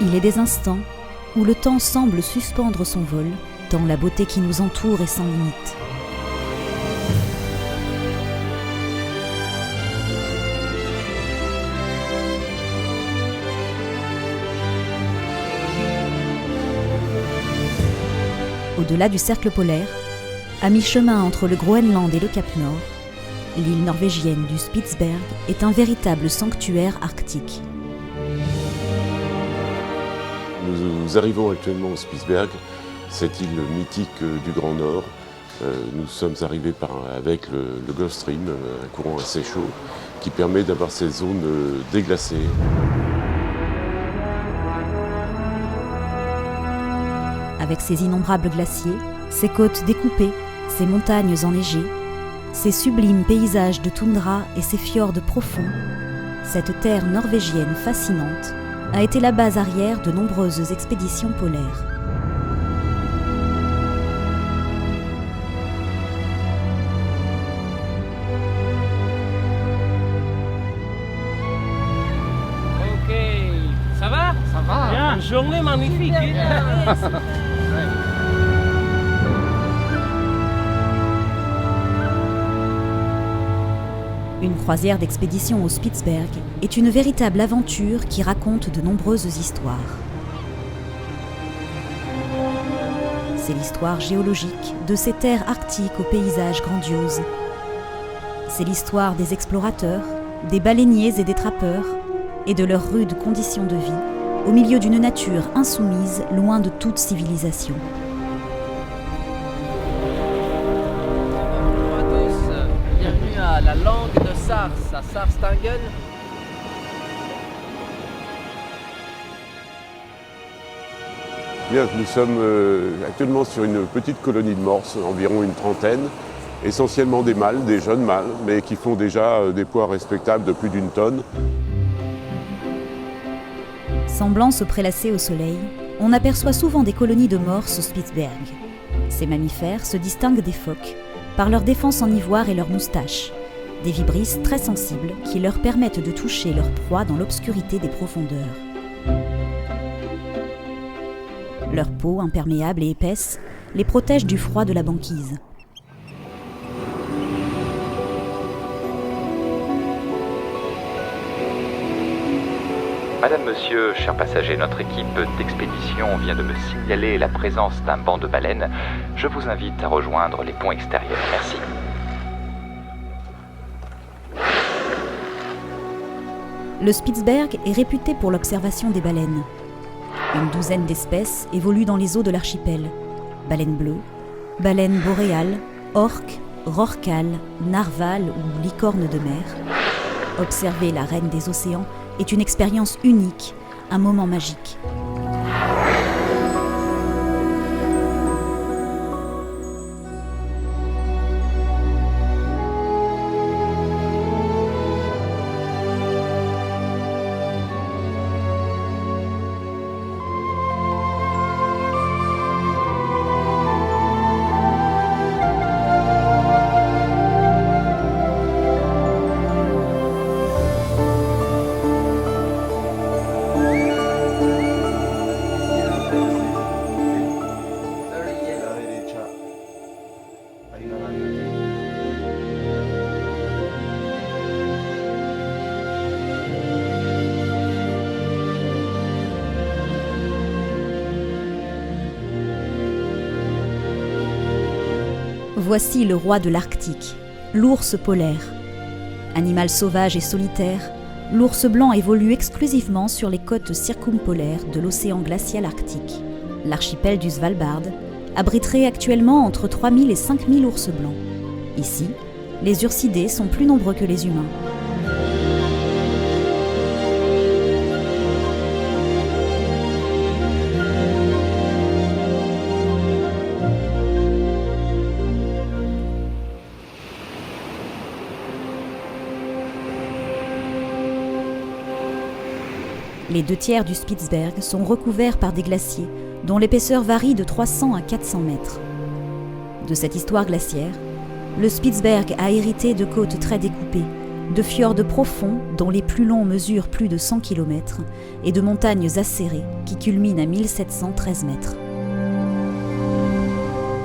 Il est des instants où le temps semble suspendre son vol, tant la beauté qui nous entoure est sans limite. Au-delà du cercle polaire, à mi-chemin entre le Groenland et le Cap Nord, l'île norvégienne du Spitsberg est un véritable sanctuaire arctique. Nous arrivons actuellement au Spitsberg, cette île mythique du Grand Nord. Nous sommes arrivés avec le Gulf Stream, un courant assez chaud, qui permet d'avoir ces zones déglacées. Avec ses innombrables glaciers, ses côtes découpées, ses montagnes enneigées, ses sublimes paysages de toundra et ses fjords profonds, cette terre norvégienne fascinante a été la base arrière de nombreuses expéditions polaires. Ok, ça va? Ça va. Bien, une journée magnifique. Une croisière d'expédition au Spitsberg est une véritable aventure qui raconte de nombreuses histoires. C'est l'histoire géologique de ces terres arctiques aux paysages grandioses. C'est l'histoire des explorateurs, des baleiniers et des trappeurs, et de leurs rudes conditions de vie, au milieu d'une nature insoumise, loin de toute civilisation. Bonjour à tous, bienvenue à la langue de Sars, à Sarstangen. Bien, nous sommes actuellement sur une petite colonie de morses, environ une trentaine, essentiellement des mâles, des jeunes mâles, mais qui font déjà des poids respectables de plus d'une tonne. Semblant se prélasser au soleil, on aperçoit souvent des colonies de morses au Spitsberg. Ces mammifères se distinguent des phoques par leur défense en ivoire et leurs moustaches, des vibrisses très sensibles qui leur permettent de toucher leur proie dans l'obscurité des profondeurs. Leur peau, imperméable et épaisse, les protège du froid de la banquise. Madame, monsieur, chers passagers, notre équipe d'expédition vient de me signaler la présence d'un banc de baleines. Je vous invite à rejoindre les ponts extérieurs. Merci. Le Spitsberg est réputé pour l'observation des baleines. Une douzaine d'espèces évoluent dans les eaux de l'archipel. Baleines bleues, baleines boréales, orques, rorquals, narvals ou licornes de mer. Observer la reine des océans est une expérience unique, un moment magique. Voici le roi de l'Arctique, l'ours polaire. Animal sauvage et solitaire, l'ours blanc évolue exclusivement sur les côtes circumpolaires de l'océan glacial arctique. L'archipel du Svalbard abriterait actuellement entre 3000 et 5000 ours blancs. Ici, les ursidés sont plus nombreux que les humains. Les 2/3 du Spitsberg sont recouverts par des glaciers dont l'épaisseur varie de 300 à 400 mètres. De cette histoire glaciaire, le Spitsberg a hérité de côtes très découpées, de fjords profonds dont les plus longs mesurent plus de 100 km et de montagnes acérées qui culminent à 1713 mètres.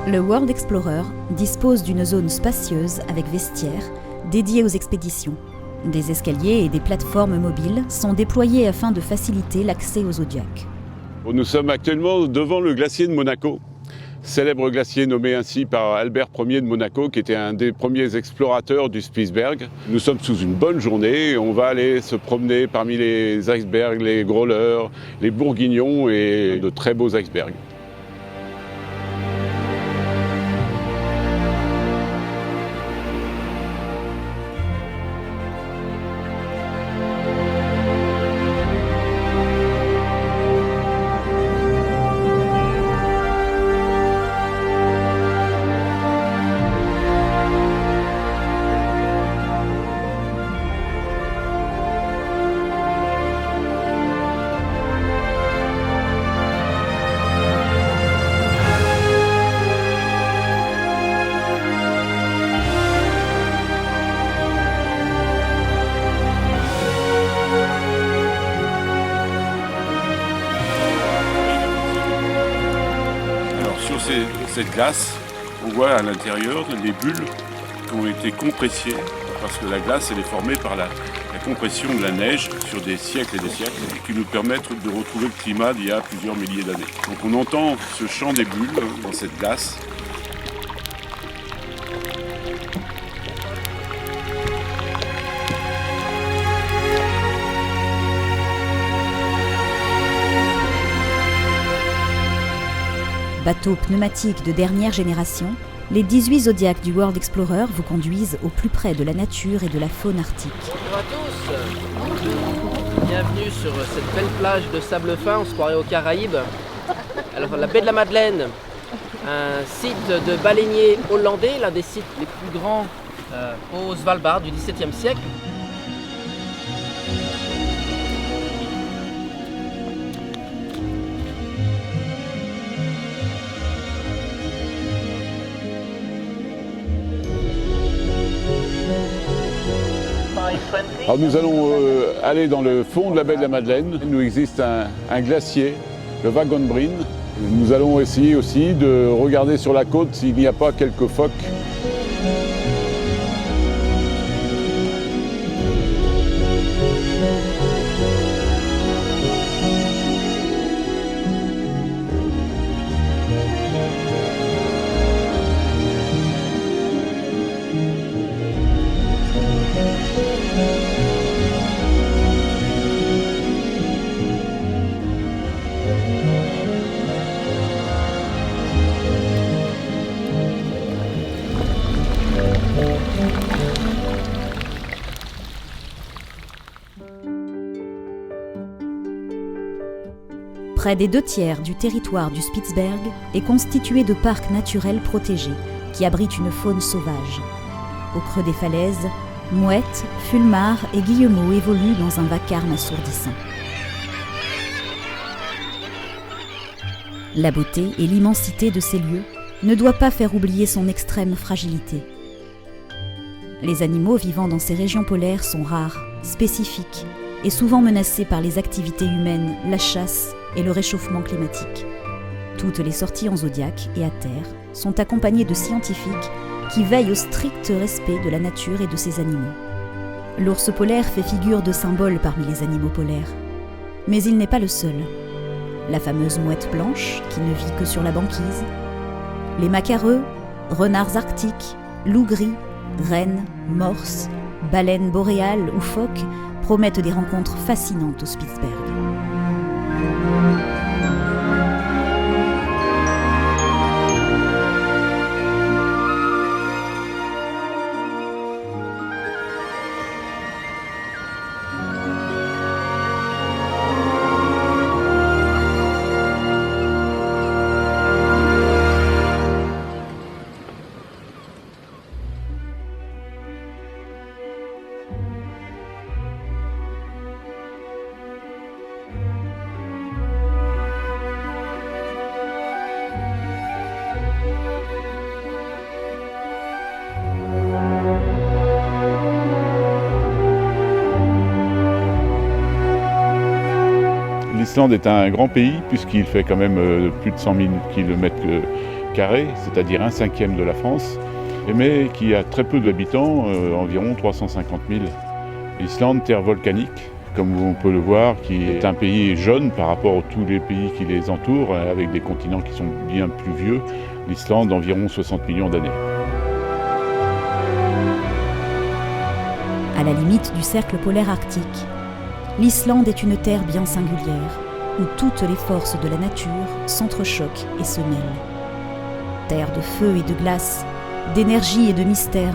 Le World Explorer dispose d'une zone spacieuse avec vestiaires dédiée aux expéditions. Des escaliers et des plateformes mobiles sont déployés afin de faciliter l'accès aux zodiacs. Nous sommes actuellement devant le glacier de Monaco, célèbre glacier nommé ainsi par Albert Ier de Monaco, qui était un des premiers explorateurs du Spitzberg. Nous sommes sous une bonne journée et on va aller se promener parmi les icebergs, les growlers, les bourguignons et de très beaux icebergs. Cette glace, on voit à l'intérieur des bulles qui ont été compressées parce que la glace elle est formée par la compression de la neige sur des siècles et des siècles et qui nous permettent de retrouver le climat d'il y a plusieurs milliers d'années. Donc on entend ce chant des bulles dans cette glace. Bateaux pneumatiques de dernière génération, les 18 Zodiacs du World Explorer vous conduisent au plus près de la nature et de la faune arctique. Bonjour à tous. Bienvenue sur cette belle plage de sable fin, on se croirait aux Caraïbes. Alors la baie de la Madeleine, un site de baleiniers hollandais, l'un des sites les plus grands au Svalbard du XVIIe siècle. Alors nous allons aller dans le fond de la baie de la Madeleine. Il nous existe un glacier, le Wagonbreen. Nous allons essayer aussi de regarder sur la côte s'il n'y a pas quelques phoques. Près des 2/3 du territoire du Spitzberg est constitué de parcs naturels protégés qui abritent une faune sauvage. Au creux des falaises, mouettes, fulmars et guillemots évoluent dans un vacarme assourdissant. La beauté et l'immensité de ces lieux ne doit pas faire oublier son extrême fragilité. Les animaux vivant dans ces régions polaires sont rares, spécifiques et souvent menacés par les activités humaines, la chasse et le réchauffement climatique. Toutes les sorties en zodiac et à terre sont accompagnées de scientifiques qui veillent au strict respect de la nature et de ses animaux. L'ours polaire fait figure de symbole parmi les animaux polaires. Mais il n'est pas le seul. La fameuse mouette blanche, qui ne vit que sur la banquise, les macareux, renards arctiques, loups gris, rennes, morses, baleines boréales ou phoques promettent des rencontres fascinantes au Spitzberg. L'Islande est un grand pays puisqu'il fait quand même plus de 100 000 km², c'est-à-dire 1/5 de la France, mais qui a très peu d'habitants, environ 350 000. L'Islande, terre volcanique, comme on peut le voir, qui est un pays jeune par rapport à tous les pays qui les entourent, avec des continents qui sont bien plus vieux. L'Islande, environ 60 millions d'années. À la limite du cercle polaire arctique, l'Islande est une terre bien singulière, où toutes les forces de la nature s'entrechoquent et se mêlent. Terre de feu et de glace, d'énergie et de mystère,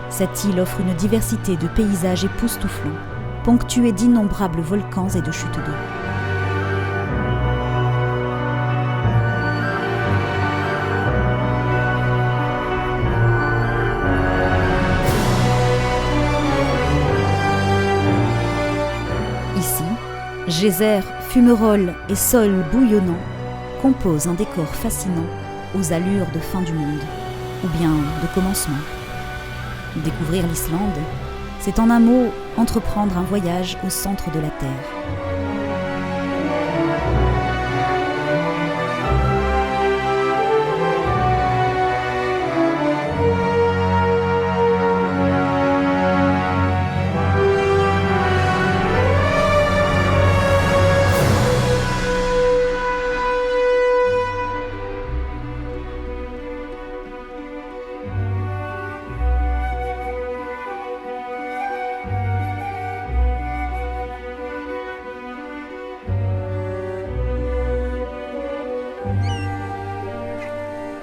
cette île offre une diversité de paysages époustouflants, ponctués d'innombrables volcans et de chutes d'eau. Ici, geysers, fumerolles et sols bouillonnants composent un décor fascinant aux allures de fin du monde, ou bien de commencement. Découvrir l'Islande, c'est en un mot entreprendre un voyage au centre de la Terre.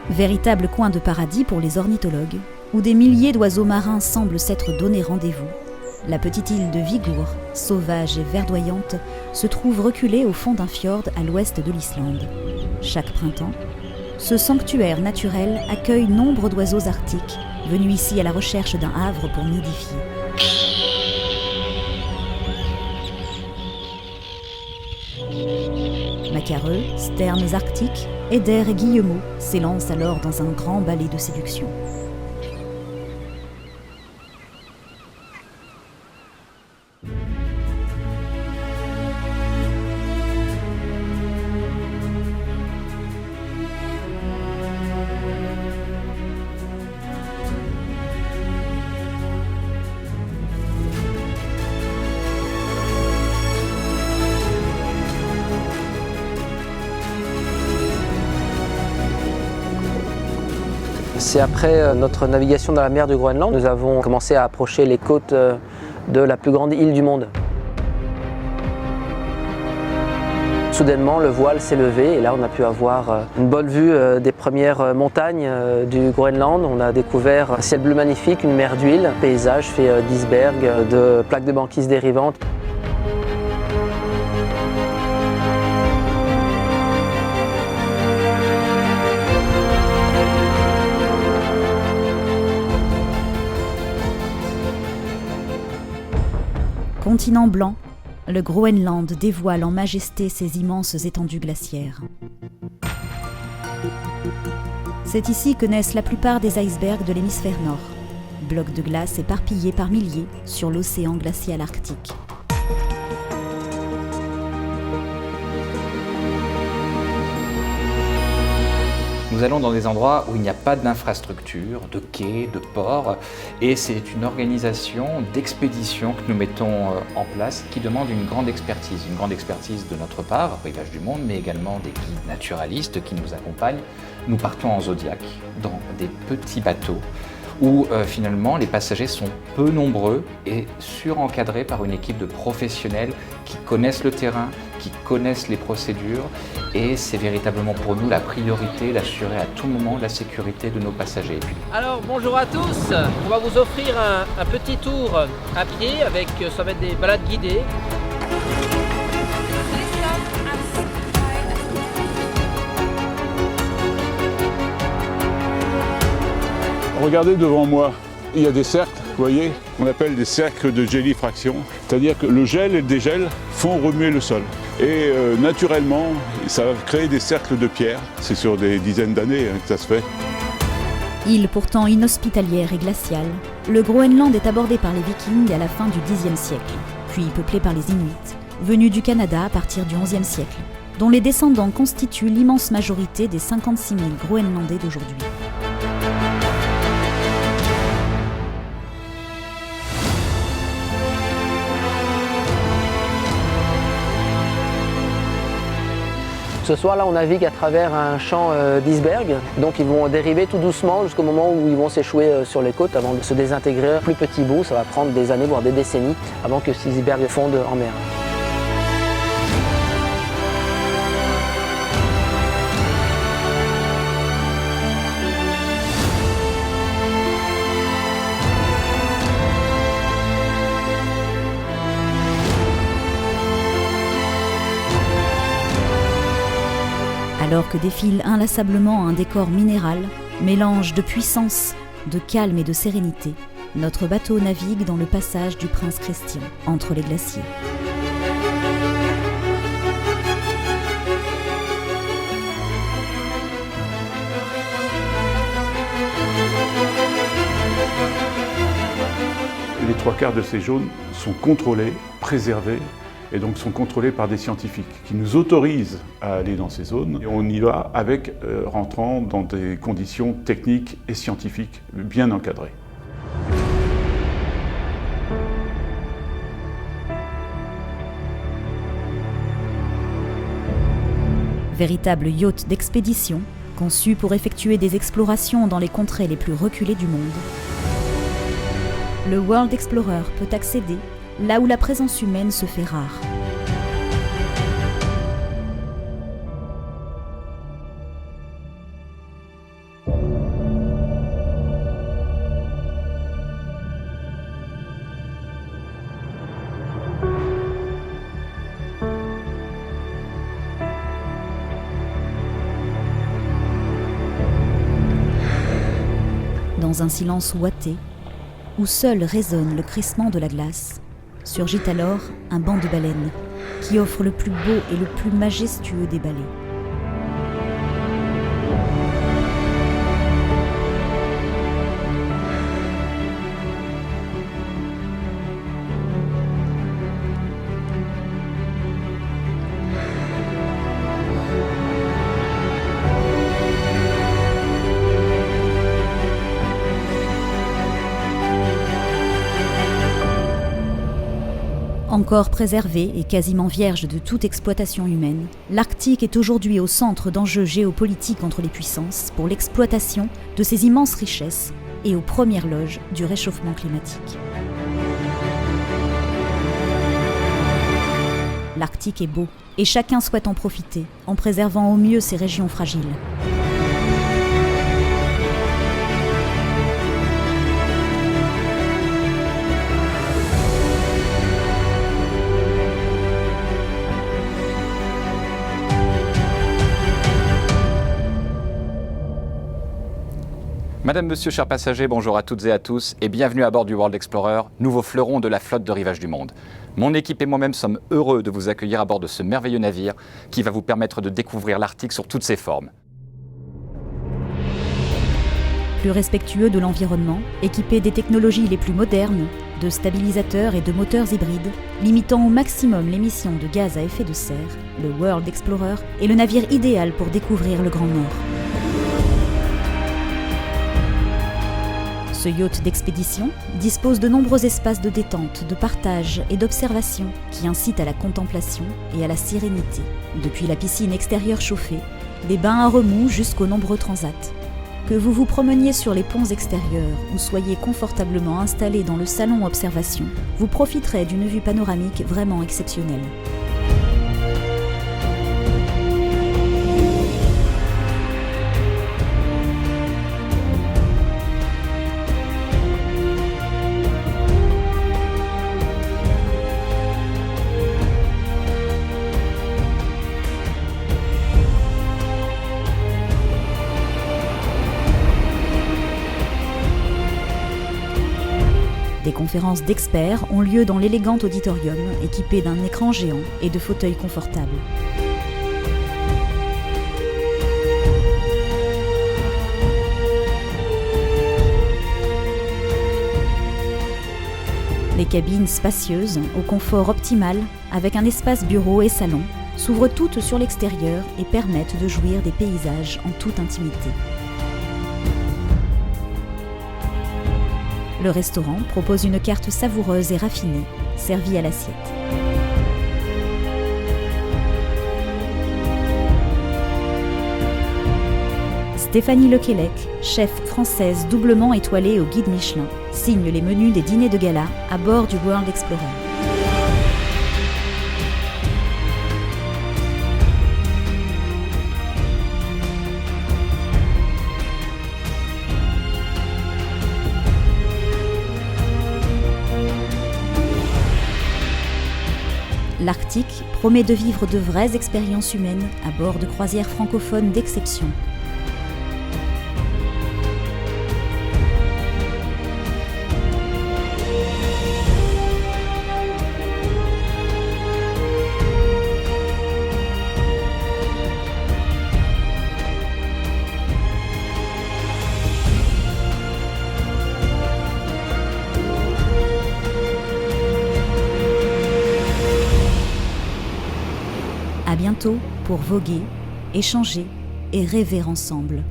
Véritable coin de paradis pour les ornithologues, où des milliers d'oiseaux marins semblent s'être donné rendez-vous, la petite île de Vigur, sauvage et verdoyante, se trouve reculée au fond d'un fjord à l'ouest de l'Islande. Chaque printemps, ce sanctuaire naturel accueille nombre d'oiseaux arctiques, venus ici à la recherche d'un havre pour nidifier. Macareux, sternes arctiques, Eider et guillemots s'élancent alors dans un grand ballet de séduction. C'est après notre navigation dans la mer du Groenland, nous avons commencé à approcher les côtes de la plus grande île du monde. Soudainement, le voile s'est levé et là, on a pu avoir une bonne vue des premières montagnes du Groenland. On a découvert un ciel bleu magnifique, une mer d'huile, un paysage fait d'icebergs, de plaques de banquise dérivantes. Continent blanc, le Groenland dévoile en majesté ses immenses étendues glaciaires. C'est ici que naissent la plupart des icebergs de l'hémisphère nord, blocs de glace éparpillés par milliers sur l'océan glacial arctique. Nous allons dans des endroits où il n'y a pas d'infrastructure, de quais, de ports, et c'est une organisation d'expédition que nous mettons en place qui demande une grande expertise de notre part, Voyage du Monde, mais également des guides naturalistes qui nous accompagnent. Nous partons en Zodiac, dans des petits bateaux, où finalement les passagers sont peu nombreux et surencadrés par une équipe de professionnels qui connaissent le terrain, qui connaissent les procédures, et c'est véritablement pour nous la priorité d'assurer à tout moment la sécurité de nos passagers. Alors bonjour à tous, on va vous offrir un petit tour à pied avec, ça va être des balades guidées. Regardez devant moi, il y a des cercles, vous voyez, qu'on appelle des cercles de gélification. C'est-à-dire que le gel et le dégel font remuer le sol. Et naturellement, ça va créer des cercles de pierre. C'est sur des dizaines d'années que ça se fait. Île pourtant inhospitalière et glaciale, le Groenland est abordé par les Vikings à la fin du Xe siècle, puis peuplé par les Inuits, venus du Canada à partir du XIe siècle, dont les descendants constituent l'immense majorité des 56 000 Groenlandais d'aujourd'hui. Ce soir, là, on navigue à travers un champ d'icebergs. Donc, ils vont dériver tout doucement jusqu'au moment où ils vont s'échouer sur les côtes avant de se désintégrer. Plus petit bout, ça va prendre des années, voire des décennies, avant que ces icebergs fondent en mer. Alors que défile inlassablement un décor minéral, mélange de puissance, de calme et de sérénité, notre bateau navigue dans le passage du Prince Christian, entre les glaciers. Les 3/4 de ces zones sont contrôlées, préservées, et donc sont contrôlés par des scientifiques qui nous autorisent à aller dans ces zones. Et on y va rentrant dans des conditions techniques et scientifiques bien encadrées. Véritable yacht d'expédition, conçu pour effectuer des explorations dans les contrées les plus reculées du monde, le World Explorer peut accéder là où la présence humaine se fait rare. Dans un silence ouaté, où seul résonne le crissement de la glace, surgit alors un banc de baleines qui offre le plus beau et le plus majestueux des balais. Encore préservé et quasiment vierge de toute exploitation humaine, l'Arctique est aujourd'hui au centre d'enjeux géopolitiques entre les puissances pour l'exploitation de ses immenses richesses et aux premières loges du réchauffement climatique. L'Arctique est beau et chacun souhaite en profiter en préservant au mieux ses régions fragiles. Madame, Monsieur, chers passagers, bonjour à toutes et à tous et bienvenue à bord du World Explorer, nouveau fleuron de la flotte de rivage du monde. Mon équipe et moi-même sommes heureux de vous accueillir à bord de ce merveilleux navire qui va vous permettre de découvrir l'Arctique sur toutes ses formes. Plus respectueux de l'environnement, équipé des technologies les plus modernes, de stabilisateurs et de moteurs hybrides, limitant au maximum l'émission de gaz à effet de serre, le World Explorer est le navire idéal pour découvrir le Grand Nord. Ce yacht d'expédition dispose de nombreux espaces de détente, de partage et d'observation qui incitent à la contemplation et à la sérénité. Depuis la piscine extérieure chauffée, des bains à remous jusqu'aux nombreux transats. Que vous vous promeniez sur les ponts extérieurs ou soyez confortablement installé dans le salon observation, vous profiterez d'une vue panoramique vraiment exceptionnelle. Des conférences d'experts ont lieu dans l'élégant auditorium, équipé d'un écran géant et de fauteuils confortables. Les cabines spacieuses, au confort optimal, avec un espace bureau et salon, s'ouvrent toutes sur l'extérieur et permettent de jouir des paysages en toute intimité. Le restaurant propose une carte savoureuse et raffinée, servie à l'assiette. Stéphanie Lequelec, chef française doublement étoilée au guide Michelin, signe les menus des dîners de gala à bord du World Explorer. L'Arctique promet de vivre de vraies expériences humaines à bord de croisières francophones d'exception. À bientôt pour voguer, échanger et rêver ensemble.